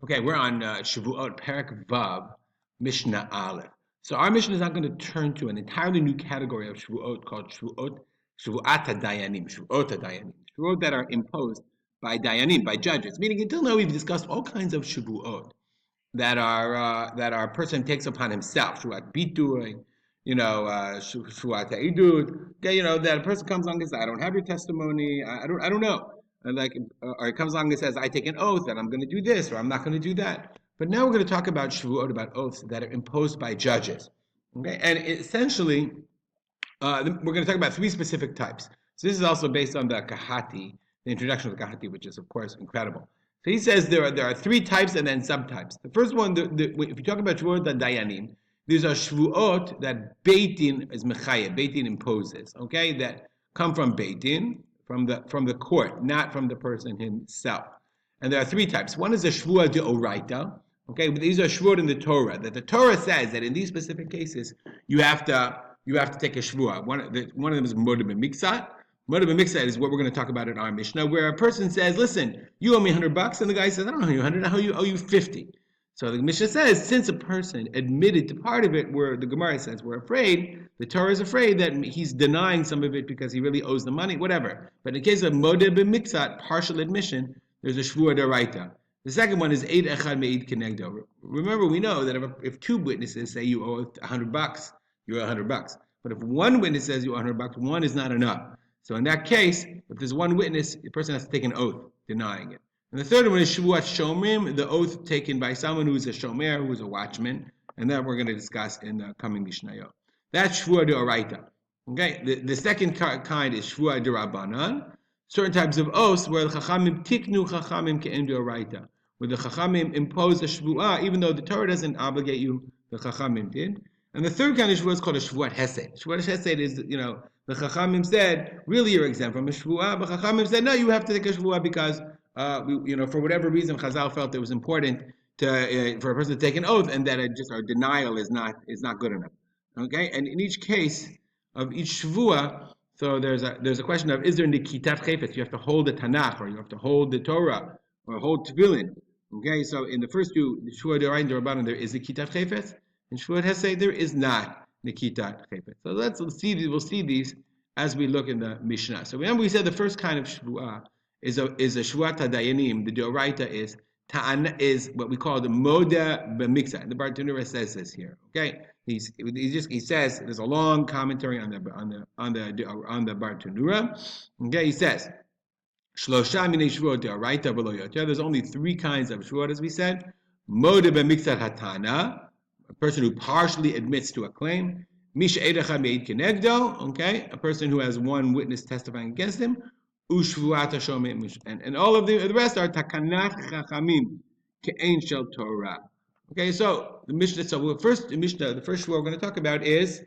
Okay, we're on Shevuot, Perek Vav, Mishnah Aleph. So our Mishnah is now going to turn to an entirely new category of Shevuot called Shevuot, Shevuat Hadayanim, Shevuot Hadayanim, Shevuot that are imposed by Dayanim, by judges. Meaning, until now we've discussed all kinds of Shevuot that our person takes upon himself. Shevuat Bitur, Shevuat Ha'idut. Okay, that a person comes along and says, "I don't have your testimony. I don't know." Or it comes along and says, "I take an oath that I'm going to do this or I'm not going to do that." But now we're going to talk about Shevuot, about oaths that are imposed by judges. Okay, and essentially, we're going to talk about three specific types. So this is also based on the Kahati, the introduction of the Kahati, which is of course incredible. So he says there are three types and then subtypes. The first one, if you talk about Shevuot, the Dayanim, these are Shevuot that Beit Din is Mechayeh, Beit Din imposes. Okay, that come from Beit Din, from the court, not from the person himself. And there are three types. One is a Shevuot de Oraita. Okay, but these are Shevuot in the Torah. That the Torah says that in these specific cases you have to take a Shevuot. One of them is Moda B'Miksat. Moda B'Miksat is what we're going to talk about in our Mishnah, where a person says, "Listen, you owe me $100," and the guy says, "I don't owe you 100. I owe you 50." So the Mishnah says, since a person admitted to part of it, where the Gemara says we're afraid, the Torah is afraid that he's denying some of it because he really owes the money, whatever. But in case of Modeh B'Miksat, partial admission, there's a Shevuot D'Oraita. The second one is Eid Echad Me'id Kenegdo. Remember, we know that if two witnesses say you owe $100, you owe $100. But if one witness says you owe $100, one is not enough. So in that case, if there's one witness, the person has to take an oath denying it. And the third one is Shevuat Shomrim, the oath taken by someone who is a Shomer, who is a watchman, and that we're going to discuss in the coming Mishnayot. That's Shevuot D'Oraita. Okay, the second kind is Shevuot D'Rabbanan, certain types of oaths where the Chachamim tiknu Chachamim ke'en D'Oraita, where the Chachamim impose a Shevuah, even though the Torah doesn't obligate you, the Chachamim did. And the third kind of Shevuah is called a Shevuat Hesed. Shevuat Hesed is, the Chachamim said, really you're exempt from a Shevuah, but Chachamim said, no, you have to take a Shevuah because for whatever reason, Chazal felt it was important for a person to take an oath, and that our denial is not good enough. Okay, and in each case of each Shevuah, so there's a question of, is there Nikitat Chefetz? You have to hold the Tanakh, or you have to hold the Torah, or hold Tefillin. Okay, so in the first two, the Shevuot D'Oraita and D'Rabbanan, there is Nikitat Chefetz. In Shevuot Hesed, there is not Nikitat Chefetz. So we'll see these as we look in the Mishnah. So remember, we said the first kind of Shevuah is a Shevuat Hadayanim. The D'Oraita is what we call the Moda B'Miksat. The Bartanura says this here. Okay, he says there's a long commentary on the Bartanura. Okay, he says Shlosha minei Shevuot D'Oraita v'lo yoter. There's only three kinds of Shevuot, as we said. Moda B'Miksat Hatana, a person who partially admits to a claim. Misha Eid Echad Me'id Kenegdo. Okay, a person who has one witness testifying against him. Ushvuat Hashomim, and all of the rest are Takanat Chachamim Ke'ein Shel Torah. Okay, so the Mishnah. So the first Shevuah we're going to talk about is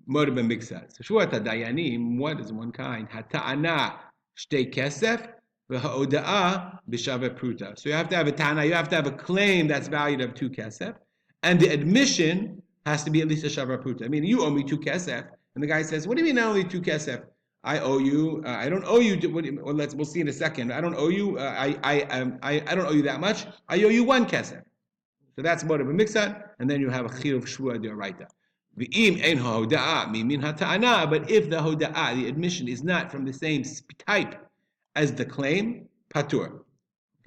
Moda B'Miksat. So Shevuat Hadayanim, what is one kind? Hata'ana Shtei Kesef v'Ha'oda'ah B'Shaveh Pruta. So you have to have a ta'ana, you have to have a claim that's valued of 2 kesef, and the admission has to be at least a Shaveh Pruta. I mean, you owe me 2 kesef, and the guy says, "What do you mean only 2 kesef? I owe you. I don't owe you. We'll see in a second. I don't owe you. I don't owe you that much. I owe you 1 kesef." So that's Moda B'Miksat, and then you have a Chiyuv Shevuot D'Oraita. V'im ein ha'hoda'ah mimin hata'ana. But if the hoda'ah, the admission, is not from the same type as the claim, patur.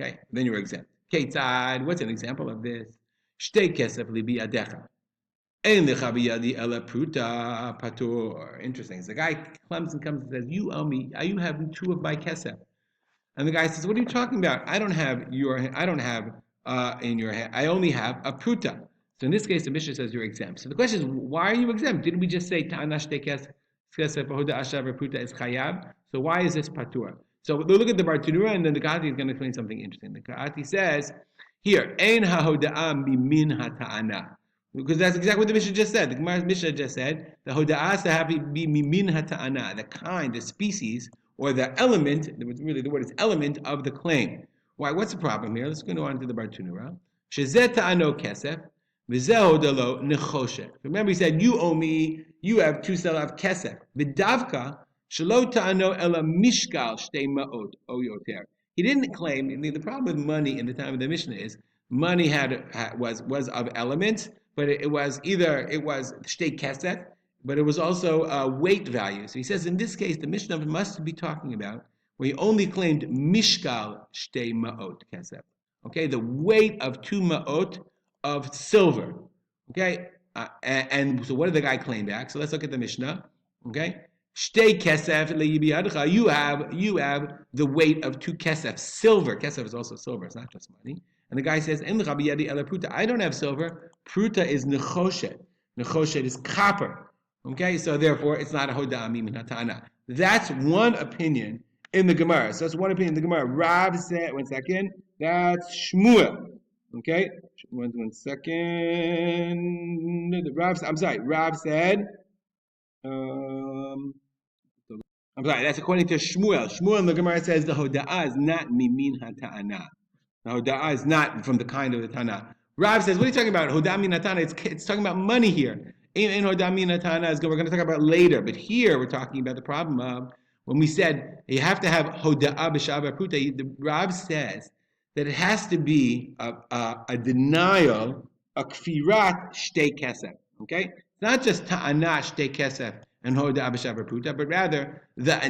Okay, then you're exempt. Keitzad. What's an example of this? Shtei kesef libi adecha. Interesting. The guy comes and says, "You owe me. You have 2 of my kesef." And the guy says, "What are you talking about? I don't have in your hand. I only have a pruta." So in this case, the Mishnah says you're exempt. So the question is, why are you exempt? Didn't we just say ta'anash tekes kesef hoda ashav pruta is chayab? So why is this patur? So we'll look at the Bartanura, and then the Kahati is going to explain something interesting. The Kahati says here, "Ein ha'hoda'ah mimin hata'ana." Because that's exactly what the Mishnah just said. The Gemara's Mishnah just said the hoda'ah has to be mimin hata'ana, the kind, the species, or the element. Really, the word is element of the claim. Why? What's the problem here? Let's go on to the Bartanura. Shezeh ta'ano kesef, v'zeh hodalo nechoshet. Remember, he said, "You owe me. You have 2 sel of kesef. V'davka shelo ta'ano ela mishkal shtei ma'ot o yoter." He didn't claim. The problem with money in the time of the Mishnah is money was of elements, but it was shtei kesef, but it was also weight value. So he says in this case, the Mishnah must be talking about where he only claimed mishkal shtei ma'ot kesef. Okay, the weight of 2 ma'ot of silver. Okay, and so what did the guy claim back? So let's look at the Mishnah. Okay, shtei kesef le'yibiyadcha. You have the weight of 2 kesef, silver. Kesef is also silver. It's not just money. And the guy says, "En biyadi ela pruta." I don't have silver. Pruta is nechoshet. Nechoshet is copper. Okay, so therefore it's not a hoda'ami min hatana. That's one opinion in the Gemara. So that's one opinion in the Gemara. Rav said, one second, that's Shmuel. Okay, one second. Rav said, I'm sorry, that's according to Shmuel. Shmuel in the Gemara says the hoda'ah is not mimin hata'ana. The hoda'ah is not from the kind of the Tana. Rav says, what are you talking about? Hoda'ah min hatana, it's talking about money here. In hoda'ah min hatana, we're going to talk about later, but here we're talking about the problem of when we said you have to have hoda'ah b'shava pruta. The Rav says that it has to be a denial, a kfirat shtei kesef. Okay, it's not just ta'ana shtei kesef and hoda'ah b'shava pruta, but rather the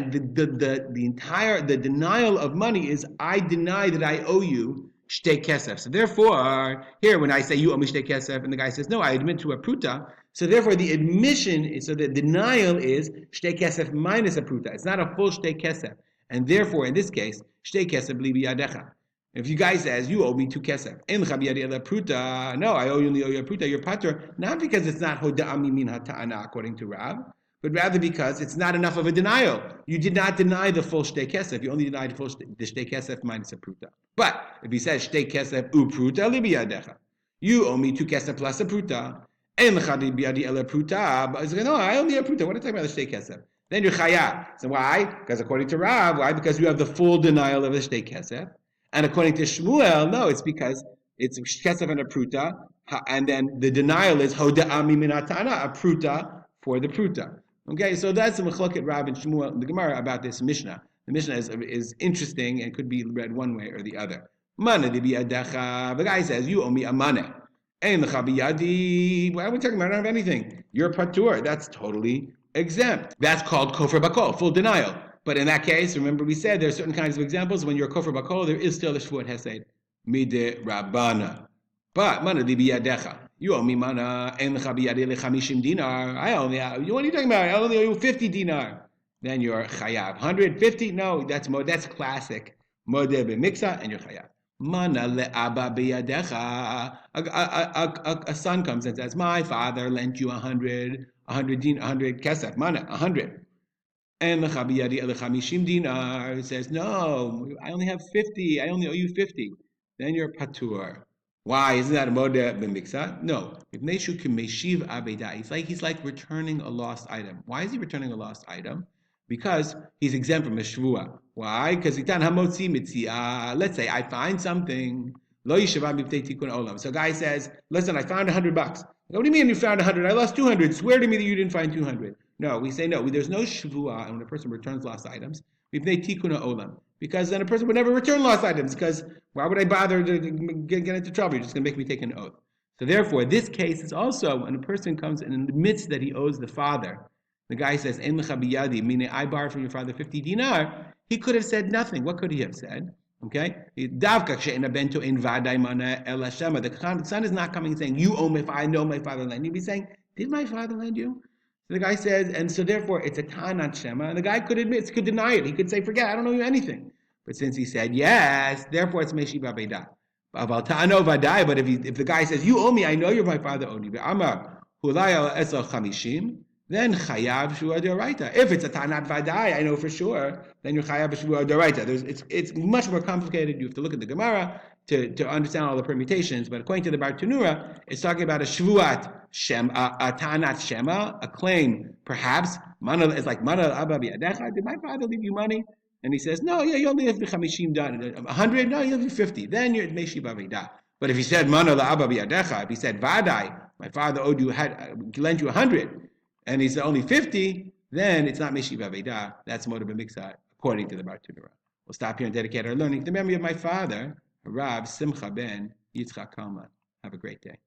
entire denial of money is I deny that I owe you shtei kesef. So therefore, here when I say you owe me shtei kesef, and the guy says no, I admit to a pruta. So therefore, the admission is, so the denial is shtei kesef minus a pruta. It's not a full shtei kesef, and therefore, in this case, shtei kesef li biyadecha. If you guy says you owe me 2 kesef, en chabiyadi ela pruta, no, I only owe you a pruta. You're patur, not because it's not hoda'ami min hata'ana according to Rav, but rather because it's not enough of a denial. You did not deny the full shtei kesef. You only denied the full shtei kesef minus a pruta. But if he says shtei kesef u pruta li biyadecha, you owe me 2 kesef plus a pruta. En l'chadi biyadi ela pruta. But he's like, no, I only have pruta. What are you talking about the shtei kesef? Then you're chayav. So why? Because according to Rav, why? Because you have the full denial of the shtei kesef. And according to Shmuel, no, it's because it's kesef and a pruta, and then the denial is hoda'ami min hatana, a pruta for the pruta. Okay, so that's the mechloket Rav and Shmuel in the Gemara about this Mishnah. The Mishnah is interesting and could be read one way or the other. Mana di biyadecha. The guy says, you owe me a money. Ein lecha biyadi. Why are we talking about? I don't have anything. You're patur. That's totally exempt. That's called kofar bakol, full denial. But in that case, remember we said there are certain kinds of examples. When you're kofar bakol, there is still the Shevuot hesed. Mide rabbana. But mana di biyadecha. You owe me mana. Ein lecha biyadi lechamishim dinar. What are you talking about? I only owe you 50 dinar. Then you're chayav. 150? No, that's classic. Modeh b'miksa, and you're chayav. Mana le'aba biyadecha. A son comes and says, my father lent you 100 kesef. Mana, 100. And l'chabiyadi elechamishim dinar. He says, no, I only have 50. I only owe you 50. Then you're patur. Why? Isn't that a modeh b'miksa? No. He's like returning a lost item. Why is he returning a lost item? Because he's exempt from a Shevuot. Why? Because let's say I find something. So a guy says, listen, I found $100. What do you mean you found 100? I lost 200. Swear to me that you didn't find 200. No, we say no. There's no Shevuot when a person returns lost items. Because then a person would never return lost items. Because why would I bother to get into trouble? You're just going to make me take an oath. So therefore, this case is also when a person comes and admits that he owes the father. The guy says, "En lecha biyadi," meaning I borrowed from your father 50 dinar. He could have said nothing. What could he have said? Okay, the son is not coming and saying, "You owe me if I know my father lent you." He'd be saying, "Did my father lend you?" So the guy says, and so therefore it's a tanat shema, and the guy could deny it. He could say, "Forget, I don't owe you anything." But since he said yes, therefore it's meshi b'aveda. But if the guy says, "You owe me, I know you're my father owed you," Amar hulaya esel chamishim. Then chayav Shevuat d'oraita. If it's a tanat vadai, I know for sure. Then you're chayav Shevuat d'oraita. It's much more complicated. You have to look at the Gemara to understand all the permutations. But according to the Bar Tanura, it's talking about a Shevuat shema, a tanat shema, a claim. Perhaps it's like mana abba biyadecha. Did my father leave you money? And he says, no, yeah, you only have the chamishim done. 100? No, you have 50. Then you're meshi b'avida. But if he said mana abba biyadecha, if he said vadai, my father lent you 100. And he said only 50, then it's not Meshi B'Aveda. That's Modeh B'Miksa, according to the Bar Tanura. We'll stop here and dedicate our learning to the memory of my father, Rav Simcha ben Yitzchak Kalman. Have a great day.